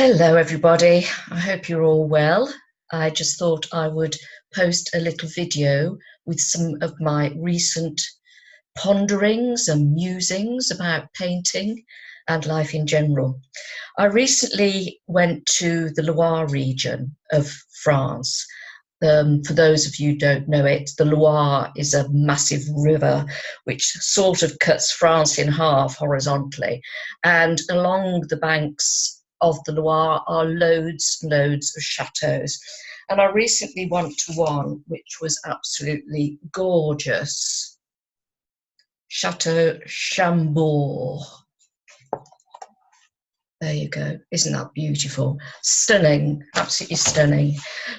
Hello everybody, I hope you're all well. I just thought I would post a little video with some of my recent ponderings and musings about painting and life in general. I recently went to the Loire region of France. For those of you who don't know it, the Loire is a massive river which sort of cuts France in half horizontally, and along the banks of the Loire are loads and loads of chateaux. And I recently went to one which was absolutely gorgeous. Château de Chambord. There you go. Isn't that beautiful? Stunning, absolutely stunning.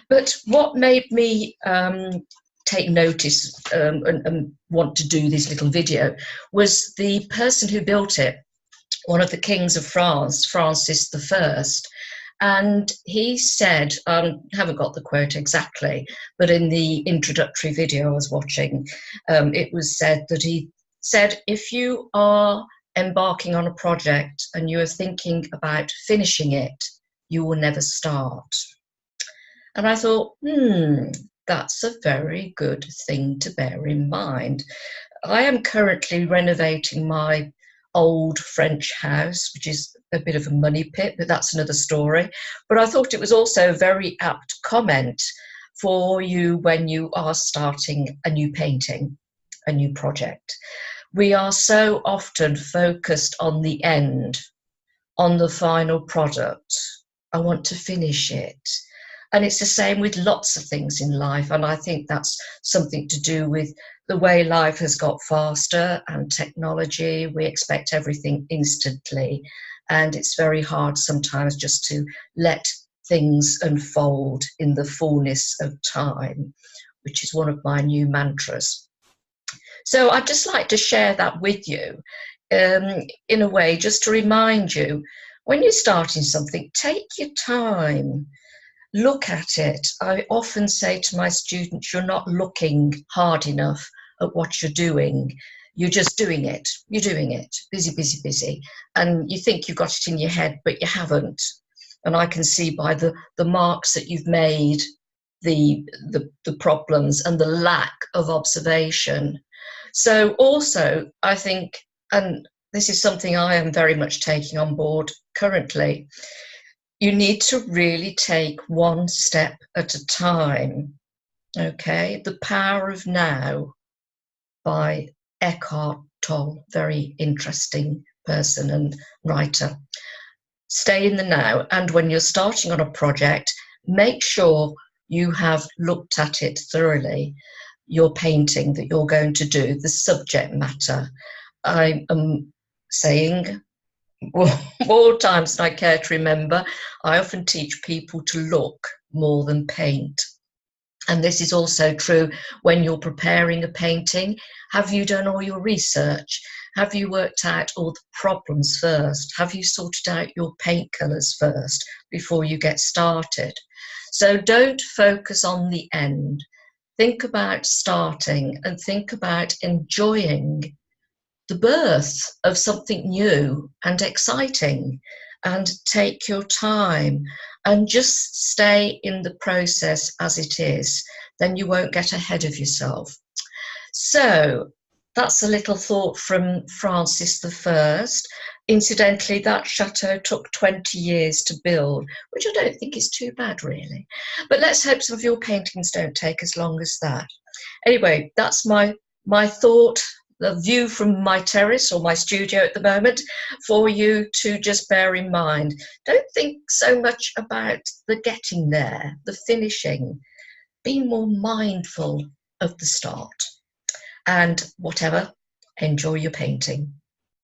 But what made me take notice and want to do this little video was the person who built it, one of the kings of France, Francis I. And he said, I haven't got the quote exactly, but in the introductory video I was watching, it was said that he said, if you are embarking on a project and you are thinking about finishing it, you will never start. And I thought, that's a very good thing to bear in mind. I am currently renovating my old French house, which is a bit of a money pit, but that's another story. But I thought it was also a very apt comment for you when you are starting a new painting, a new project. We are so often focused on the end, on the final product. I want to finish it. And it's the same with lots of things in life. And I think that's something to do with the way life has got faster and technology. We expect everything instantly. And it's very hard sometimes just to let things unfold in the fullness of time, which is one of my new mantras. So I'd just like to share that with you in a way, just to remind you, when you're starting something, take your time. Look at it. I often say to my students, you're not looking hard enough at what you're doing. You're just doing it. You're doing it. Busy, busy, busy. And you think you've got it in your head, but you haven't. And I can see by the marks that you've made, the problems and the lack of observation. So also, I think, and this is something I am very much taking on board currently, you need to really take one step at a time, okay? The Power of Now by Eckhart Tolle, very interesting person and writer. Stay in the now, and when you're starting on a project, make sure you have looked at it thoroughly, your painting that you're going to do, the subject matter. I am saying, more times than I care to remember, I often teach people to look more than paint. And this is also true when you're preparing a painting. Have you done all your research? Have you worked out all the problems first? Have you sorted out your paint colours first before you get started? So don't focus on the end. Think about starting and think about enjoying the birth of something new and exciting, and take your time and just stay in the process as it is. Then you won't get ahead of yourself. So that's a little thought from Francis I. Incidentally, that chateau took 20 years to build, which I don't think is too bad really. But let's hope some of your paintings don't take as long as that. Anyway, that's my thought, the view from my terrace or my studio at the moment, for you to just bear in mind. Don't think so much about the getting there, the finishing. Be more mindful of the start. And whatever, enjoy your painting.